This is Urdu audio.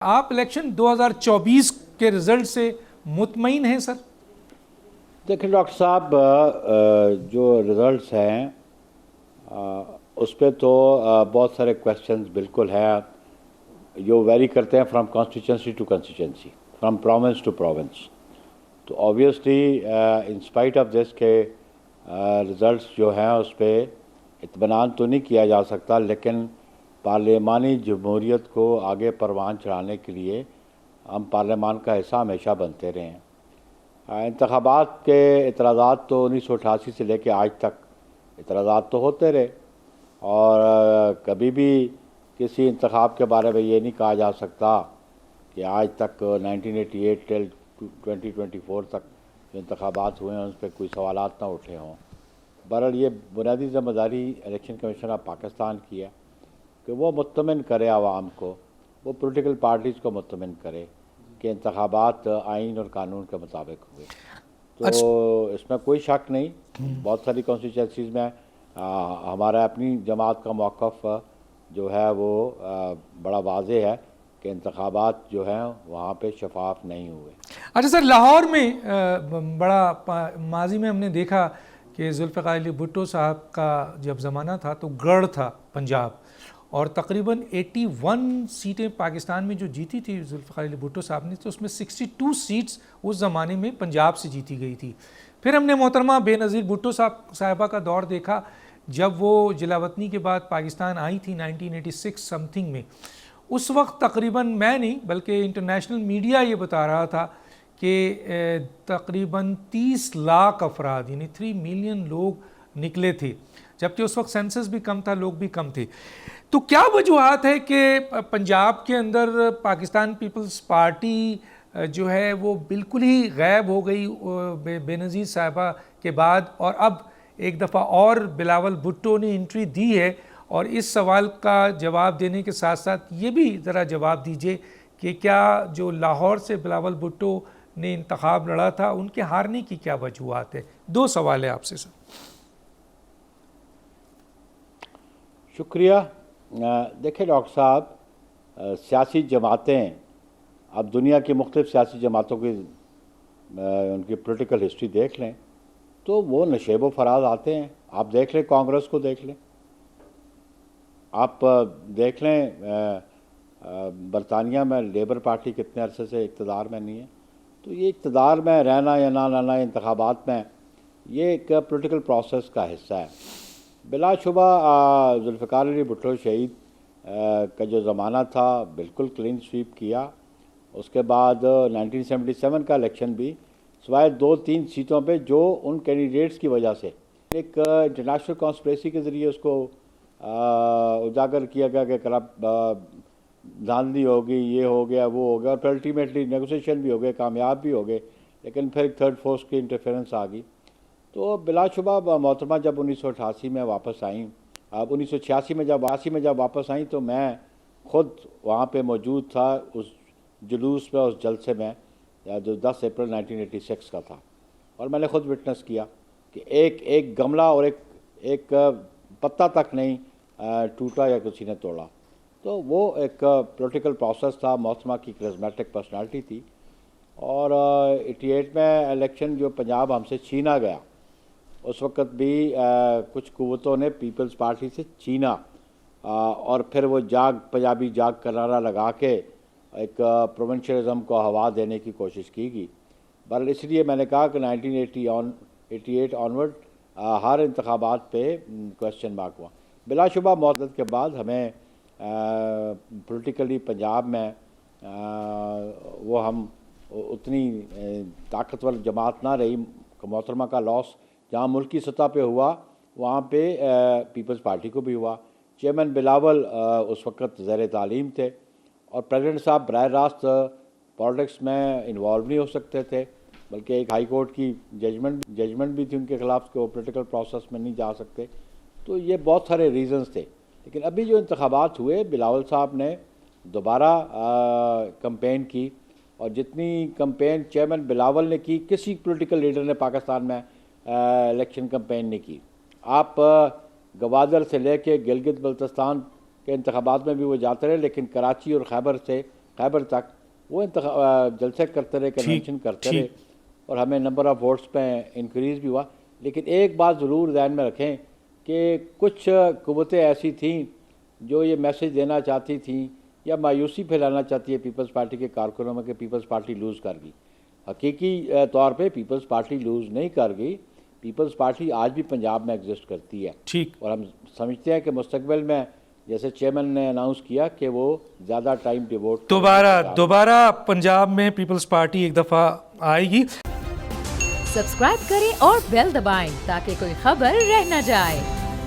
آپ الیکشن 2024 کے رزلٹ سے مطمئن ہیں سر؟ دیکھیں ڈاکٹر صاحب، جو رزلٹس ہیں اس پہ تو بہت سارے کویسچنز بالکل ہیں جو ویری کرتے ہیں from constituency to constituency, from province to province. تو obviously in spite of this کے رزلٹس جو ہیں اس پہ اطمینان تو نہیں کیا جا سکتا، لیکن پارلیمانی جمہوریت کو آگے پروان چڑھانے کے لیے ہم پارلیمان کا حصہ ہمیشہ بنتے رہے ہیں. انتخابات کے اعتراضات تو 1988 سے لے کے آج تک اعتراضات تو ہوتے رہے، اور کبھی بھی کسی انتخاب کے بارے میں یہ نہیں کہا جا سکتا کہ آج تک 1988 ٹل 2024 تک جو انتخابات ہوئے ہیں اس پہ کوئی سوالات نہ اٹھے ہوں. بہرحال یہ بنیادی ذمہ داری الیکشن کمیشن آف پاکستان کی ہے کہ وہ مطمئن کرے عوام کو، وہ پولیٹیکل پارٹیز کو مطمئن کرے کہ انتخابات آئین اور قانون کے مطابق ہوئے. تو اس میں کوئی شک نہیں، بہت ساری کانسٹیچوئنسیز میں ہمارا اپنی جماعت کا موقف جو ہے وہ بڑا واضح ہے کہ انتخابات جو ہیں وہاں پہ شفاف نہیں ہوئے. اچھا سر، لاہور میں بڑا ماضی میں ہم نے دیکھا کہ ذوالفقار علی بھٹو صاحب کا جب زمانہ تھا تو گڑھ تھا پنجاب، اور تقریباً 81 سیٹیں پاکستان میں جو جیتی تھی ذوالفقار علی بھٹو صاحب نے، تو اس میں 62 سیٹس اس زمانے میں پنجاب سے جیتی گئی تھی. پھر ہم نے محترمہ بے نظیر بھٹو صاحبہ کا دور دیکھا جب وہ جلاوطنی کے بعد پاکستان آئی تھی 1986 سم تھنگ میں. اس وقت تقریباً میں نہیں بلکہ انٹرنیشنل میڈیا یہ بتا رہا تھا کہ تقریباً 30 لاکھ افراد یعنی 3 ملین لوگ نکلے تھے، جبکہ اس وقت سینسس بھی کم تھا، لوگ بھی کم تھے. تو کیا وجوہات ہے کہ پنجاب کے اندر پاکستان پیپلز پارٹی جو ہے وہ بالکل ہی غائب ہو گئی بے نظیر صاحبہ کے بعد، اور اب ایک دفعہ اور بلاول بھٹو نے انٹری دی ہے؟ اور اس سوال کا جواب دینے کے ساتھ ساتھ یہ بھی ذرا جواب دیجئے کہ کیا جو لاہور سے بلاول بھٹو نے انتخاب لڑا تھا ان کے ہارنے کی کیا وجوہات ہے؟ 2 سوال ہے آپ سے سر. شکریہ. دیکھیں ڈاکٹر صاحب، سیاسی جماعتیں، اب دنیا کی مختلف سیاسی جماعتوں کی ان کی پولیٹیکل ہسٹری دیکھ لیں تو وہ نشیب و فراز آتے ہیں. آپ دیکھ لیں، کانگریس کو دیکھ لیں، آپ دیکھ لیں برطانیہ میں لیبر پارٹی کتنے عرصے سے اقتدار میں نہیں ہے. تو یہ اقتدار میں رہنا یا نہ رہنا انتخابات میں یہ ایک پولیٹیکل پروسیس کا حصہ ہے. بلا شبہ ذوالفقار علی بھٹو شہید کا جو زمانہ تھا بالکل کلین سویپ کیا. اس کے بعد 1977 کا الیکشن بھی سوائے 2-3 سیٹوں پہ جو ان کینڈیڈیٹس کی وجہ سے ایک انٹرنیشنل کانسپریسی کے ذریعے اس کو اجاگر کیا گیا کہ کرپٹ دھاندلی ہوگی، یہ ہو گیا، وہ ہو گیا، اور پھر الٹیمیٹلی نیگوسیشن بھی ہو گئے، کامیاب بھی ہو گئے، لیکن پھر ایک تھرڈ فورس کی انٹرفیرنس آ گئی. تو بلا شبہ محترمہ جب 1988 میں واپس آئیں، اب 1986 میں جب واپس آئیں تو میں خود وہاں پہ موجود تھا اس جلوس میں، اس جلسے میں جو 10 اپریل 1986 کا تھا، اور میں نے خود وٹنس کیا کہ ایک گملہ اور ایک پتا تک نہیں ٹوٹا یا کسی نے توڑا. تو وہ ایک پولیٹیکل پروسیس تھا. محترمہ کی کرزمیٹک پرسنالٹی تھی، اور 88 میں الیکشن جو پنجاب ہم سے چھینا گیا، اس وقت بھی کچھ قوتوں نے پیپلز پارٹی سے چھینا، اور پھر وہ پنجابی جاگ کا نعرہ لگا کے ایک پروونشلزم کو ہوا دینے کی کوشش کی گئی. بہرحال اس لیے میں نے کہا کہ 1988 آنورڈ ہر انتخابات پہ کویسچن مارک ہوا. بلا شبہ معدت کے بعد ہمیں پولیٹیکلی پنجاب میں وہ ہم اتنی طاقتور جماعت نہ رہی. محترمہ کا لاس جہاں ملکی سطح پہ ہوا وہاں پہ پیپلز پارٹی کو بھی ہوا. چیئرمین بلاول اس وقت زیر تعلیم تھے، اور پریزیڈنٹ صاحب براہ راست پالیٹکس میں انوالو نہیں ہو سکتے تھے، بلکہ ایک ہائی کورٹ کی ججمنٹ بھی تھی ان کے خلاف کہ وہ پولیٹیکل پروسیس میں نہیں جا سکتے. تو یہ بہت سارے ریزنز تھے. لیکن ابھی جو انتخابات ہوئے، بلاول صاحب نے دوبارہ کمپین کی، اور جتنی کمپین چیئرمین بلاول نے کی کسی پولیٹیکل لیڈر نے پاکستان میں الیکشن کمپین نہیں کی. آپ گوادر سے لے کے گلگت بلتستان کے انتخابات میں بھی وہ جاتے رہے، لیکن کراچی اور خیبر تک وہ جلسے کرتے رہے, کنونشن کرتے رہے, اور ہمیں نمبر آف ووٹس پہ انکریز بھی ہوا. لیکن ایک بات ضرور ذہن میں رکھیں کہ کچھ قوتیں ایسی تھیں جو یہ میسج دینا چاہتی تھیں یا مایوسی پھیلانا چاہتی ہے پیپلز پارٹی کے کارکنوں میں کہ پیپلز پارٹی لوز کر گئی. حقیقی طور پہ پیپلز پارٹی لوز نہیں کر گئی, پیپلز پارٹی آج بھی پنجاب میں ایگزسٹ کرتی ہے. ٹھیک. اور ہم سمجھتے ہیں کہ مستقبل میں جیسے چیئرمین نے اناؤنس کیا کہ وہ زیادہ ٹائم ڈیووٹ دوبارہ پنجاب میں پیپلز پارٹی ایک دفعہ آئے گی. سبسکرائب کریں اور بیل دبائیں تاکہ کوئی خبر رہ نہ جائے.